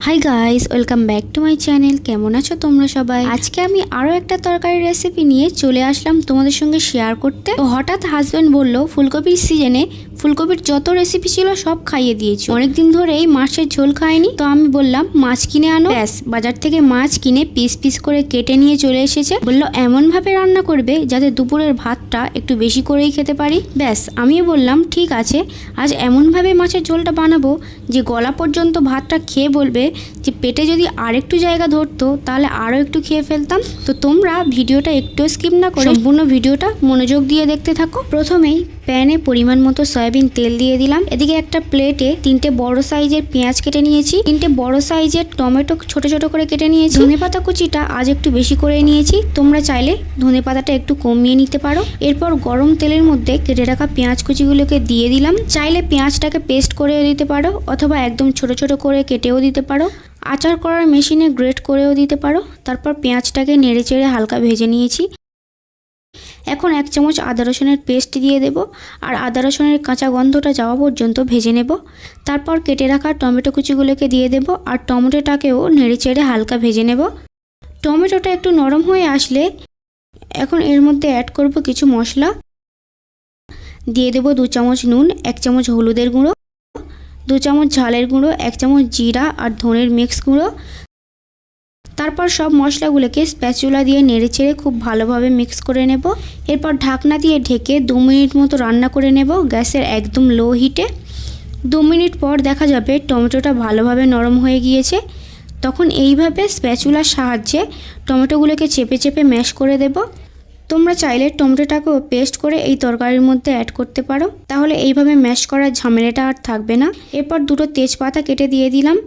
Hi guys, welcome back to my channel. কেমন আছো তোমরা সবাই? আজকে আমি আরও একটা তরকারির রেসিপি নিয়ে চলে আসলাম তোমাদের সঙ্গে শেয়ার করতে। তো হঠাৎ হাজব্যান্ড বলল ফুলকপির সিজনে ফুলকপির যত রেসিপি ছিল সব খাইয়ে দিয়েছি, অনেকদিন ধরে এই মাছের ঝোল খাইনি। তো আমি বললাম মাছ কিনে আনো। ব্যাস, বাজার থেকে মাছ কিনে পিস পিস করে কেটে নিয়ে চলে এসেছে। বললো এমনভাবে রান্না করবে যাতে দুপুরের ভাতটা একটু বেশি করেই খেতে পারি। ব্যাস, আমিও বললাম ঠিক আছে, আজ এমনভাবে মাছের ঝোলটা বানাবো যে গলা পর্যন্ত ভাতটা খেয়ে বলবে যে পেটে যদি আরেকটু জায়গা ধরতো তাহলে আরও একটু খেয়ে ফেলতাম। তো তোমরা ভিডিওটা একটু স্কিপ না করে সম্পূর্ণ ভিডিওটা মনোযোগ দিয়ে দেখতে থাকো। প্রথমেই প্যানে পরিমাণ মতো সয়াবিন তেল দিয়ে দিলাম। এদিকে একটা প্লেটে 3টে বড় সাইজের পেঁয়াজ কেটে নিয়েছি, 3টে বড় সাইজের টমেটো ছোট ছোট করে কেটে নিয়েছি। ধনেপাতা কুচিটা আজ একটু বেশি করে নিয়েছি, তোমরা চাইলে ধনেপাতাটা একটু কমিয়ে নিতে পারো। এরপর গরম তেলের মধ্যে কেটে রাখা পেঁয়াজ কুচিগুলোকে দিয়ে দিলাম। চাইলে পেঁয়াজটাকে পেস্ট করেও দিতে পারো অথবা একদম ছোট ছোট করে কেটেও দিতে পারো। আচার করার মেশিনে গ্রেট করেও দিতে পারো। তারপর পেঁয়াজটাকে নেড়ে চেড়ে হালকা ভেজে নিয়েছি। এখন 1 চামচ আদা রসুনের পেস্ট দিয়ে দেব আর আদা রসুনের কাঁচা গন্ধটা যাওয়া পর্যন্ত ভেজে নেব। তারপর কেটে রাখা টমেটো কুচিগুলোকে দিয়ে দেব আর টমেটোটাকেও নেড়ে চেড়ে হালকা ভেজে নেব। টমেটোটা একটু নরম হয়ে আসলে এখন এর মধ্যে অ্যাড করব কিছু মশলা। দিয়ে দেব 2 চামচ নুন, 1 চামচ হলুদের গুঁড়ো, 2 চামচ ঝালের গুঁড়ো, 1 চামচ জিরা আর ধনের মিক্স গুঁড়ো। তারপর সব মশলাগুলোকে স্প্যাচুলা দিয়ে নেড়েচেড়ে খুব ভালোভাবে মিক্স করে নেব। এরপর ঢাকনা দিয়ে ঢেকে 2 মিনিট মতো রান্না করে নেব গ্যাসের একদম লো হিটে। 2 মিনিট পর দেখা যাবে টমেটোটা ভালোভাবে নরম হয়ে গিয়েছে। তখন এইভাবে স্প্যাচুলার সাহায্যে টমেটোগুলোকে চেপে চেপে ম্যাশ করে দেব। তোমরা চাইলে টমেটোটাকেও পেস্ট করে এই তরকারির মধ্যে অ্যাড করতে পারো, তাহলে এইভাবে ম্যাশ করার ঝামেলাটা আর থাকবে না। এরপর 2টো তেজপাতা কেটে দিয়ে দিলাম।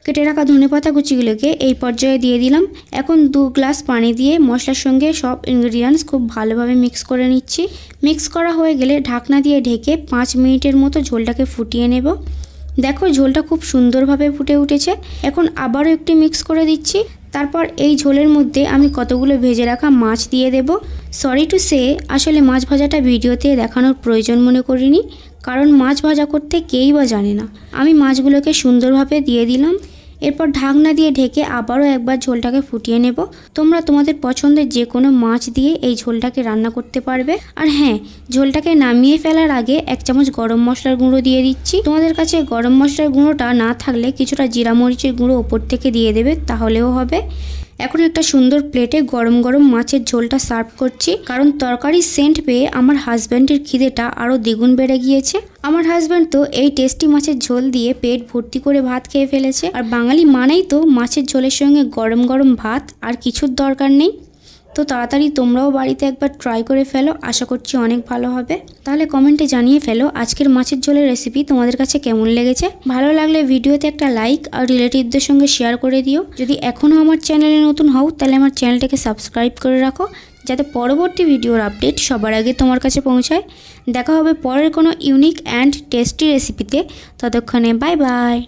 কেটে রাখা ধনেপাতা কুচিগুলোকে এই পর্যায়ে দিয়ে দিলাম। এখন 2 গ্লাস পানি দিয়ে মশলার সঙ্গে সব ইনগ্রিডিয়েন্টস খুব ভালোভাবে মিক্স করে নিচ্ছি। মিক্স করা হয়ে গেলে ঢাকনা দিয়ে ঢেকে 5 মিনিটের মতো ঝোলটাকে ফুটিয়ে নেব। দেখো ঝোলটা খুব সুন্দরভাবে ফুটে উঠেছে। এখন আবারও একটু মিক্স করে দিচ্ছি। তারপর এই ঝোলের মধ্যে আমি কতগুলো ভেজে রাখা মাছ দিয়ে দেব। সরি টু সে, আসলে মাছ ভাজাটা ভিডিওতে দেখানোর প্রয়োজন মনে করিনি, কারণ মাছ ভাজা করতে কেই বা জানে না। আমি মাছগুলোকে সুন্দরভাবে দিয়ে দিলাম। এরপর ঢাকনা দিয়ে ঢেকে আবারও একবার ঝোলটাকে ফুটিয়ে নেব। তোমরা তোমাদের পছন্দের যে কোনো মাছ দিয়ে এই ঝোলটাকে রান্না করতে পারবে। আর হ্যাঁ, ঝোলটাকে নামিয়ে ফেলার আগে 1 চামচ গরম মশলার গুঁড়ো দিয়ে দিচ্ছি। তোমাদের কাছে গরম মশলার গুঁড়োটা না থাকলে কিছুটা জিরা মরিচের গুঁড়ো ওপর থেকে দিয়ে দেবে, তাহলেও হবে। এখন একটা সুন্দর প্লেটে গরম গরম মাছের ঝোলটা সার্ভ করছি, কারণ তরকারির সেন্ট পেয়ে আমার হাজব্যান্ডের খিদেটা আরও দ্বিগুণ বেড়ে গিয়েছে। আমার হাজব্যান্ড তো এই টেস্টি মাছের ঝোল দিয়ে পেট ভর্তি করে ভাত খেয়ে ফেলেছে। আর বাঙালি মানেই তো মাছের ঝোলের সঙ্গে গরম গরম ভাত, আর কিছুর দরকার নেই। তো তাড়াতাড়ি তোমরাও বাড়িতে একবার ট্রাই করে ফেলো, আশা করছি অনেক ভালো হবে। তাহলে কমেন্টে জানিয়ে ফেলো আজকের মাছের ঝোলের রেসিপি তোমাদের কাছে কেমন লেগেছে। ভালো লাগলে ভিডিওতে একটা লাইক আর রিলেটিভদের সঙ্গে শেয়ার করে দিও। যদি এখনও আমার চ্যানেলে নতুন হও তাহলে আমার চ্যানেলটাকে সাবস্ক্রাইব করে রাখো, যাতে পরবর্তী ভিডিওর আপডেট সবার আগে তোমার কাছে পৌঁছায়। দেখা হবে পরের কোনো ইউনিক অ্যান্ড টেস্টি রেসিপিতে। ততক্ষণে বাই বাই।